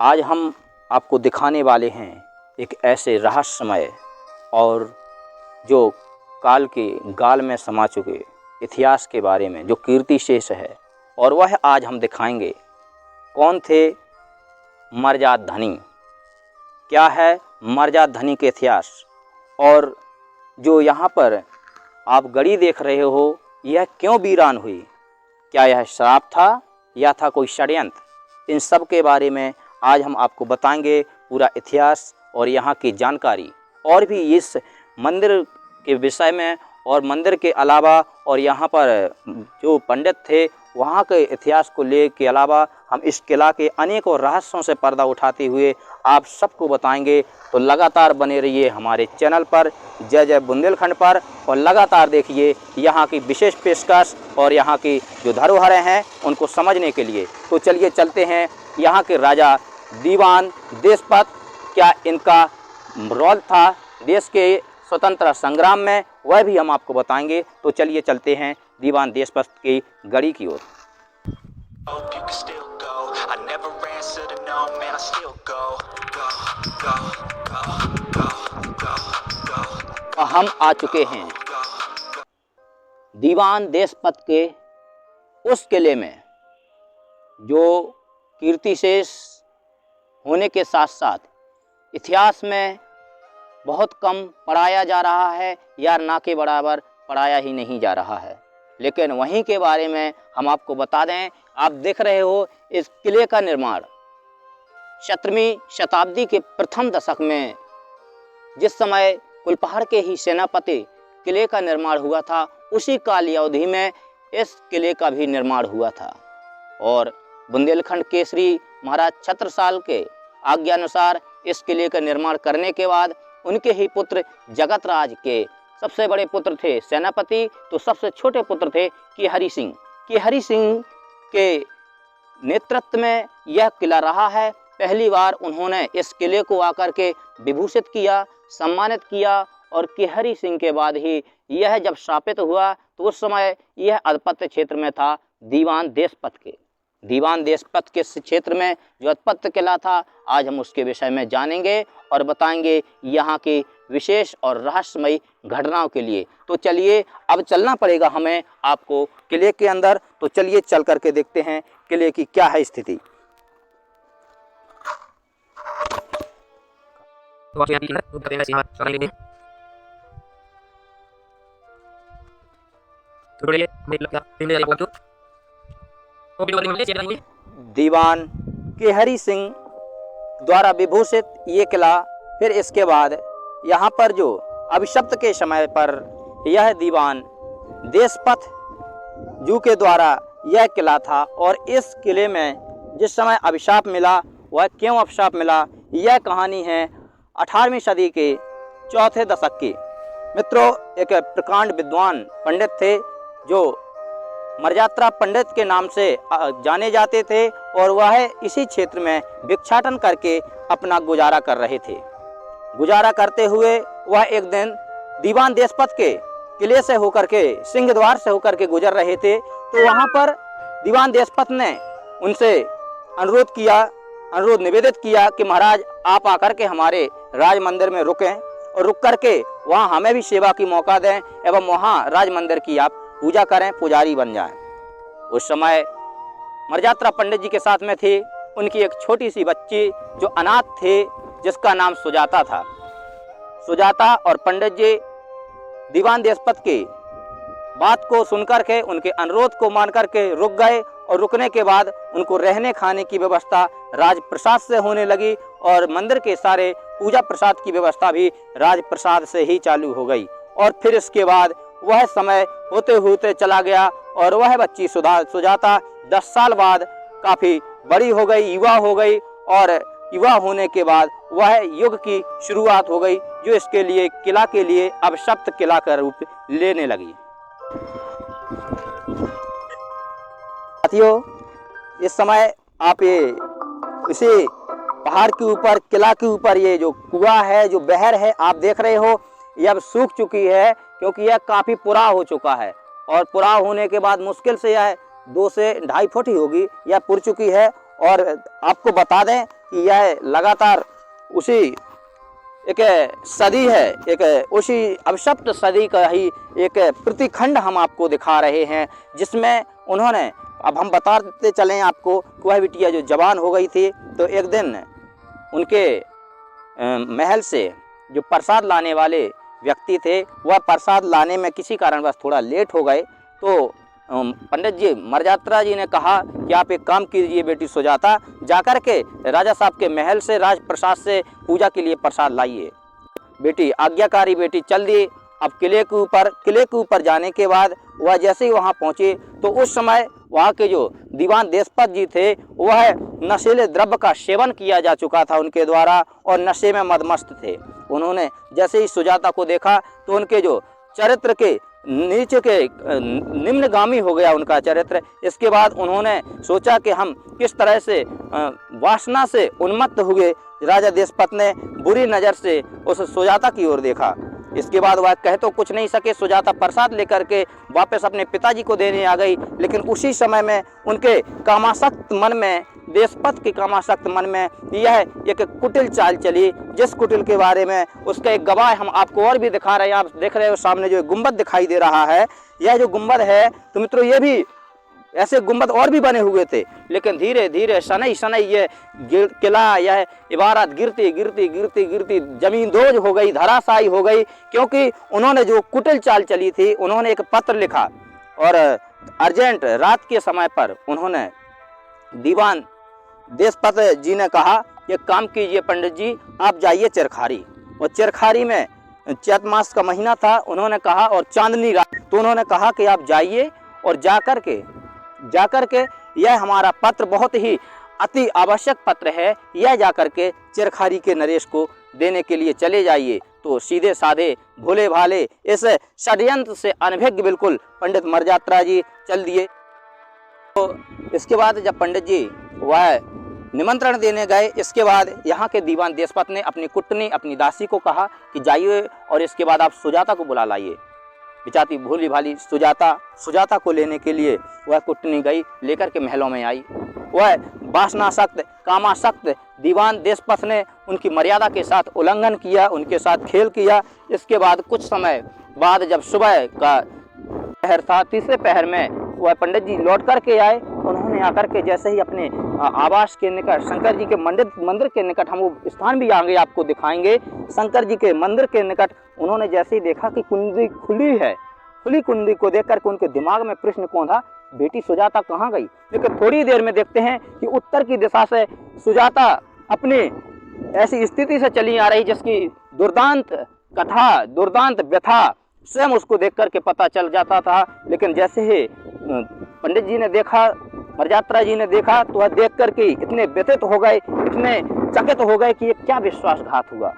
आज हम आपको दिखाने वाले हैं एक ऐसे रहस्यमय और जो काल के गाल में समा चुके इतिहास के बारे में जो कीर्ति शेष है, और वह आज हम दिखाएंगे। कौन थे मर्जाद धनी, क्या है मर्जाद धनी के इतिहास, और जो यहाँ पर आप गढ़ी देख रहे हो यह क्यों वीरान हुई, क्या यह श्राप था या था कोई षड्यंत्र, इन सब के बारे में आज हम आपको बताएंगे पूरा इतिहास और यहाँ की जानकारी, और भी इस मंदिर के विषय में और मंदिर के अलावा और यहाँ पर जो पंडित थे वहाँ के इतिहास को ले के अलावा हम इस किला के अनेकों रहस्यों से पर्दा उठाते हुए आप सबको बताएंगे। तो लगातार बने रहिए हमारे चैनल पर जय जय बुंदेलखंड पर, और लगातार देखिए यहाँ की विशेष पेशकश और यहाँ की जो धरोहरें हैं उनको समझने के लिए। तो चलिए चलते हैं। यहाँ के राजा दीवान देशपत, क्या इनका रोल था देश के स्वतंत्रता संग्राम में, वह भी हम आपको बताएंगे। तो चलिए चलते हैं दीवान देशपत की गढ़ी की ओर। हम आ चुके हैं दीवान देशपत के उस किले में जो कीर्तिशेष होने के साथ साथ इतिहास में बहुत कम पढ़ाया जा रहा है या ना के बराबर पढ़ाया ही नहीं जा रहा है, लेकिन वहीं के बारे में हम आपको बता दें। आप देख रहे हो इस किले का निर्माण 17वीं शताब्दी के प्रथम दशक में, जिस समय कुलपहाड़ के ही सेनापति किले का निर्माण हुआ था, उसी काल अवधि में इस किले का भी निर्माण हुआ था। और बुंदेलखंड केसरी महाराज छत्रसाल के आज्ञानुसार इस किले का निर्माण करने के बाद उनके ही पुत्र जगतराज के सबसे बड़े पुत्र थे सेनापति, तो सबसे छोटे पुत्र थे केहरी सिंह। केहरी सिंह के नेतृत्व में यह किला रहा है। पहली बार उन्होंने इस किले को आकर के विभूषित किया, सम्मानित किया, और केहरी सिंह के बाद ही यह जब स्थापित हुआ तो उस समय यह आधिपत्य क्षेत्र में था दीवान देशपत के। दीवान देशपत के क्षेत्र में जो आधिपत्य किला था, आज हम उसके विषय में जानेंगे और बताएंगे यहाँ की विशेष और रहस्यमयी घटनाओं के लिए। तो चलिए अब चलना पड़ेगा हमें आपको किले के अंदर। तो चलिए चल करके देखते हैं किले की क्या है स्थिति। दीवान केहरी सिंह द्वारा विभूषित ये किला, फिर इसके बाद यहाँ पर जो अभिशप्त के समय पर यह दीवान देशपत जू के द्वारा यह किला था। और इस किले में जिस समय अभिशाप मिला, वह क्यों अभिशाप मिला, यह कहानी है 18वीं सदी के चौथे दशक की। मित्रों, एक प्रकांड विद्वान पंडित थे जो मर्यात्रा पंडित के नाम से जाने जाते थे, और वह इसी क्षेत्र में भिक्षाटन करके अपना गुजारा कर रहे थे। गुजारा करते हुए वह एक दिन दीवान देशपत के किले से होकर के, सिंह द्वार से होकर के गुजर रहे थे। तो वहाँ पर दीवान देशपत ने उनसे अनुरोध निवेदित किया कि महाराज आप आकर के हमारे राज मंदिर में रुकें और रुक करके वहाँ हमें भी सेवा की मौका दें एवं वहाँ राज मंदिर की आप पूजा करें, पुजारी बन जाएं। उस समय मर्यात्रा पंडित जी के साथ में थी उनकी एक छोटी सी बच्ची जो अनाथ थे, जिसका नाम सुजाता था। सुजाता और पंडित जी दीवान देशपत की बात को सुनकर के, उनके अनुरोध को मान करके रुक गए, और रुकने के बाद उनको रहने खाने की व्यवस्था राजप्रसाद से होने लगी, और मंदिर के सारे पूजा प्रसाद की व्यवस्था भी राजप्रसाद से ही चालू हो गई। और फिर इसके बाद वह समय होते होते चला गया, और वह बच्ची सुजाता 10 साल बाद काफ़ी बड़ी हो गई, युवा हो गई, और युवा होने के बाद वह युग की शुरुआत हो गई, जो इसके लिए किला के लिए अभिशप्त किला का रूप लेने लगी। साथियों, इस समय आप ये इसी पहाड़ के ऊपर, किला के ऊपर ये जो कुआं है, जो बहर है आप देख रहे हो, यह अब सूख चुकी है क्योंकि यह काफ़ी पुरा हो चुका है, और पुरा होने के बाद मुश्किल से यह 2 से 2.5 फुट ही होगी, यह पुर चुकी है। और आपको बता दें कि यह लगातार उसी एक सदी है, एक उसी अभिशप्त सदी का ही एक प्रतिखंड हम आपको दिखा रहे हैं, जिसमें उन्होंने, अब हम बताते चलें आपको, वह बिटिया जो जवान हो गई थी तो एक दिन उनके महल से जो प्रसाद लाने वाले व्यक्ति थे वह प्रसाद लाने में किसी कारणवश थोड़ा लेट हो गए। तो पंडित जी मरजात्रा जी ने कहा कि आप एक काम कीजिए बेटी सुजाता, जाकर के राजा साहब के महल से राजप्रसाद से पूजा के लिए प्रसाद लाइए। बेटी आज्ञाकारी बेटी चल दी। अब किले के ऊपर जाने के बाद वह जैसे ही वहाँ पहुँचे तो उस समय वहाँ के जो दीवान देशपत जी थे वह नशीले द्रव्य का सेवन किया जा चुका था उनके द्वारा और नशे में मदमस्त थे। उन्होंने जैसे ही सुजाता को देखा तो उनके जो चरित्र के नीचे के निम्नगामी हो गया उनका चरित्र। इसके बाद उन्होंने सोचा कि हम किस तरह से वासना से उन्मत्त हुए। राजा देशपत ने बुरी नज़र से उस सुजाता की ओर देखा। इसके बाद वह कह तो कुछ नहीं सके। सुजाता प्रसाद लेकर के वापस अपने पिताजी को देने आ गई, लेकिन उसी समय में उनके कामासक्त मन में, देशपत के कामासक्त मन में यह एक कुटिल चाल चली, जिस कुटिल के बारे में उसका एक गवाह हम आपको और भी दिखा रहे हैं। आप देख रहे हो सामने जो गुंबद दिखाई दे रहा है, यह जो गुंबद है तो मित्रों ये भी ऐसे गुंबद और भी बने हुए थे, लेकिन धीरे धीरे शनई शनई ये किला, यह इबारत गिरती गिरती गिरती गिरती जमीन दोज हो गई, धराशायी हो गई, क्योंकि उन्होंने जो कुटिल चाल चली थी। उन्होंने एक पत्र लिखा और अर्जेंट रात के समय पर उन्होंने दीवान देशपत जी ने कहा कि काम कीजिए पंडित जी, आप जाइए चरखारी। और चरखारी में चैत मास का महीना था, उन्होंने कहा, और चांदनी रात, तो उन्होंने कहा कि आप जाइए और जाकर के यह हमारा पत्र बहुत ही अति आवश्यक पत्र है, यह जाकर के चरखारी के नरेश को देने के लिए चले जाइए। तो सीधे साधे भोले भाले इस षड्यंत्र से अनभिज्ञ बिल्कुल पंडित मरजात्रा जी चल दिए। तो इसके बाद जब पंडित जी वह निमंत्रण देने गए, इसके बाद यहाँ के दीवान देशपत ने अपनी कुटनी, अपनी दासी को कहा कि जाइए और इसके बाद आप सुजाता को बुला लाइए। बेचारी भोली भाली सुजाता को लेने के लिए वह कुटनी गई, लेकर के महलों में आई। वह वासनासक्त, कामासक्त दीवान देशपत ने उनकी मर्यादा के साथ उल्लंघन किया, उनके साथ खेल किया। इसके बाद कुछ समय बाद जब सुबह का पहर था, तीसरे पहर में वह पंडित जी लौट कर के आए। उन्होंने आकर के जैसे ही अपने आवास के निकट, शंकर जी के मंदिर के निकट, हम वो स्थान भी आगे आपको दिखाएंगे, शंकर जी के मंदिर के निकट उन्होंने जैसे ही देखा कि कुंडी खुली है, खुली कुंडी को देख करके उनके दिमाग में प्रश्न कौंधा, बेटी सुजाता कहाँ गई। लेकिन थोड़ी देर में देखते हैं कि उत्तर की दिशा से सुजाता अपनी ऐसी स्थिति से चली आ रही जिसकी दुर्दांत कथा, दुर्दांत व्यथा स्वयं उसको देख करके पता चल जाता था। लेकिन जैसे ही पंडित जी ने देखा, मरजात्रा जी ने देखा, तो वह देख करके इतने व्यथित हो गए, इतने चकित हो गए कि ये क्या विश्वासघात हुआ।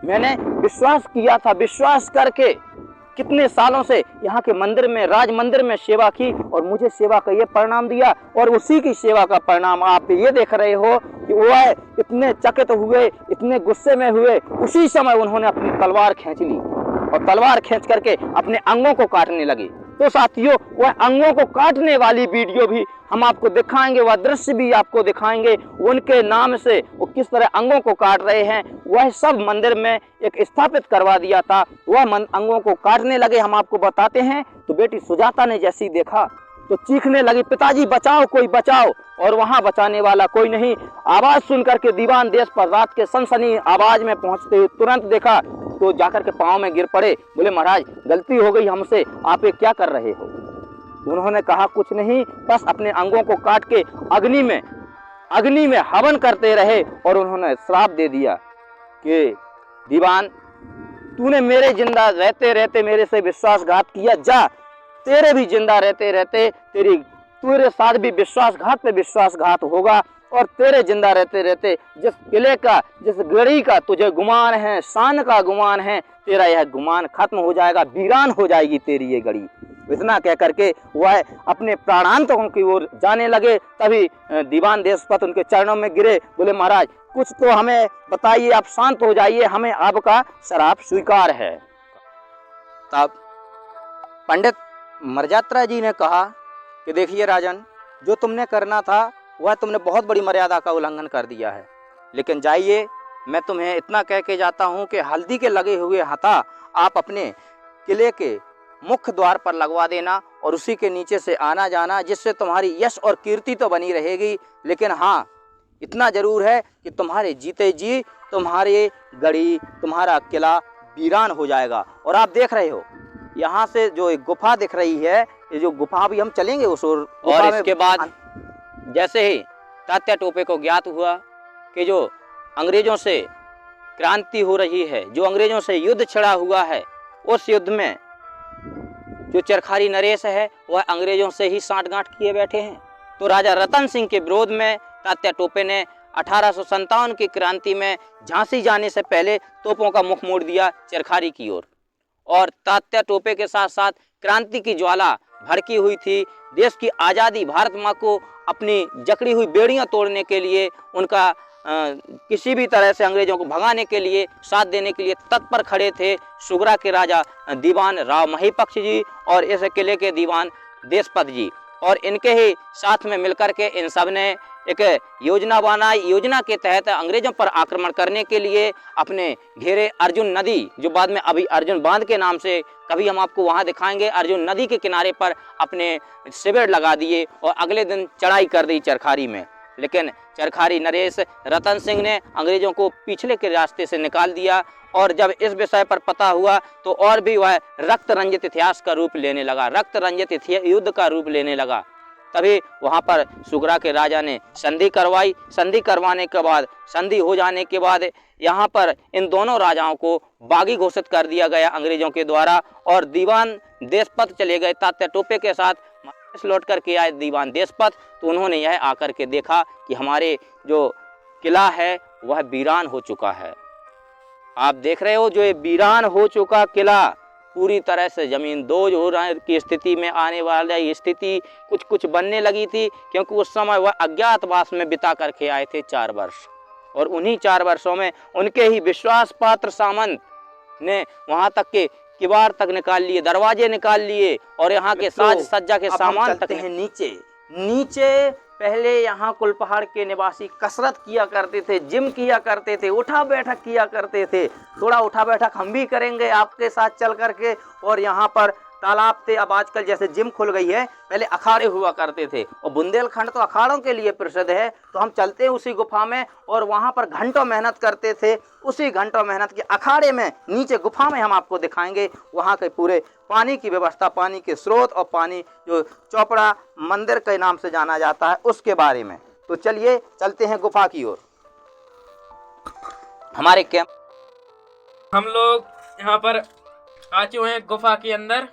मैंने विश्वास किया था, विश्वास करके कितने सालों से यहाँ के मंदिर में, राज मंदिर में सेवा की और मुझे सेवा का ये परिणाम दिया, और उसी की सेवा का परिणाम आप ये देख रहे हो कि वह इतने चकित हुए, इतने गुस्से में हुए। उसी समय उन्होंने अपनी तलवार खींच ली और तलवार खींच करके अपने अंगों को काटने लगे। तो साथियों, वह अंगों को काटने वाली वीडियो भी हम आपको दिखाएंगे, वह दृश्य भी आपको दिखाएंगे, उनके नाम से वो किस तरह अंगों को काट रहे हैं, वह सब मंदिर में एक स्थापित करवा दिया था। वह अंगों को काटने लगे, हम आपको बताते हैं। तो बेटी सुजाता ने जैसे ही देखा तो चीखने लगी, पिताजी बचाओ, कोई बचाओ। और वहां बचाने वाला कोई नहीं। आवाज सुन करके दीवान देशपत रात के सनसनी आवाज में पहुंचते हुए तुरंत देखा तो जाकर के पांव में गिर पड़े। बोले, महाराज गलती हो गई हमसे, आप ये क्या कर रहे हो। उन्होंने कहा, कुछ नहीं, बस अपने अंगों को काट के अग्नि में हवन करते रहे। और उन्होंने श्राप दे दिया कि दीवान, तूने मेरे जिंदा रहते रहते मेरे से विश्वासघात किया, जा, तेरे भी जिंदा रहते रहते तेरे साथ भी विश्वासघात पे विश्वासघात होगा। और तेरे जिंदा रहते रहते जिस किले का, जिस गढ़ी का तुझे गुमान है, शान का गुमान है, तेरा यह गुमान खत्म हो जाएगा, वीरान हो जाएगी तेरी ये गढ़ी। इतना कह करके वह अपने प्राणांतों की ओर जाने लगे। तभी दीवान देशपत उनके चरणों में गिरे। बोले, महाराज कुछ तो हमें बताइए, आप शांत हो जाइए, हमें आपका श्राप स्वीकार है। तब पंडित मरजात्रा जी ने कहा कि देखिए राजन, जो तुमने करना था वह तुमने बहुत बड़ी मर्यादा का उल्लंघन कर दिया है। लेकिन जाइए, मैं तुम्हें इतना कह के जाता हूँ कि हल्दी के लगे हुए हाथा आप अपने किले के मुख्य द्वार पर लगवा देना और उसी के नीचे से आना जाना, जिससे तुम्हारी यश और कीर्ति तो बनी रहेगी, लेकिन हाँ इतना ज़रूर है कि तुम्हारे जीते जी तुम्हारे गढ़ी, तुम्हारा किला वीरान हो जाएगा। और आप देख रहे हो यहाँ से जो एक गुफा दिख रही है, ये जो गुफा अभी हम चलेंगे उस और इसके बाद जैसे ही तात्या टोपे को ज्ञात हुआ कि जो अंग्रेज़ों से क्रांति हो रही है, जो अंग्रेज़ों से युद्ध छिड़ा हुआ है, उस युद्ध में जो चरखारी नरेश है वह अंग्रेज़ों से ही साठगांठ किए बैठे हैं। तो राजा रतन सिंह के विरोध में तात्या टोपे ने 1857 की क्रांति में झांसी जाने से पहले तोपों का मुख मोड़ दिया चरखारी की ओर। और तात्या टोपे के साथ साथ क्रांति की ज्वाला भड़की हुई थी। देश की आज़ादी, भारत माँ को अपनी जकड़ी हुई बेड़ियाँ तोड़ने के लिए, उनका किसी भी तरह से अंग्रेज़ों को भगाने के लिए, साथ देने के लिए तत्पर खड़े थे सुगरा के राजा दीवान राव महिपक्ष जी और इस किले के दीवान देशपत जी। और इनके ही साथ में मिलकर के इन सब ने एक योजना बनाई। योजना के तहत अंग्रेज़ों पर आक्रमण करने के लिए अपने घेरे अर्जुन नदी, जो बाद में अभी अर्जुन बांध के नाम से, कभी हम आपको वहां दिखाएंगे, अर्जुन नदी के किनारे पर अपने शिविर लगा दिए और अगले दिन चढ़ाई कर दी चरखारी में। लेकिन चरखारी नरेश रतन सिंह ने अंग्रेज़ों को पिछले के रास्ते से निकाल दिया और जब इस विषय पर पता हुआ तो और भी वह रक्त रंजित इतिहास का रूप लेने लगा, रक्त रंजित युद्ध का रूप लेने लगा। तभी वहाँ पर सुगरा के राजा ने संधि करवाई। संधि करवाने के बाद, संधि हो जाने के बाद यहाँ पर इन दोनों राजाओं को बागी घोषित कर दिया गया अंग्रेज़ों के द्वारा और दीवान देशपत चले गए तात्या टोपे के साथ। लौट कर के आए दीवान देशपत, तो उन्होंने यह आकर के देखा कि हमारे जो किला है वह वीरान हो चुका है। आप देख रहे हो जो ये वीरान हो चुका किला, पूरी तरह से ज़मीन दोज हो रहा की स्थिति में आने वाली स्थिति कुछ कुछ बनने लगी थी, क्योंकि उस समय वह अज्ञातवास में बिता करके आए थे 4 वर्ष। और उन्हीं 4 वर्षों में उनके ही विश्वास पात्र सामंत ने वहाँ तक के किवाड़ तक निकाल लिए, दरवाजे निकाल लिए और यहाँ के साज सज्जा के सामान तक हैं। नीचे पहले यहाँ कुलपहाड़ के निवासी कसरत किया करते थे, जिम किया करते थे, उठा बैठक किया करते थे। थोड़ा उठा बैठक हम भी करेंगे आपके साथ चल करके। और यहाँ पर तालाब थे, अब आजकल जैसे जिम खुल गई है, पहले अखाड़े हुआ करते थे और बुंदेलखंड तो अखाड़ों के लिए प्रसिद्ध है। तो हम चलते हैं उसी गुफा में और वहाँ पर घंटों मेहनत करते थे। उसी घंटों मेहनत के अखाड़े में नीचे गुफा में हम आपको दिखाएंगे वहाँ के पूरे पानी की व्यवस्था, पानी के स्रोत और पानी जो चौपड़ा मंदिर के नाम से जाना जाता है उसके बारे में। तो चलिए चलते हैं गुफा की ओर। हमारे कैंप हम लोग यहाँ पर आ चुके हैं गुफा के अंदर।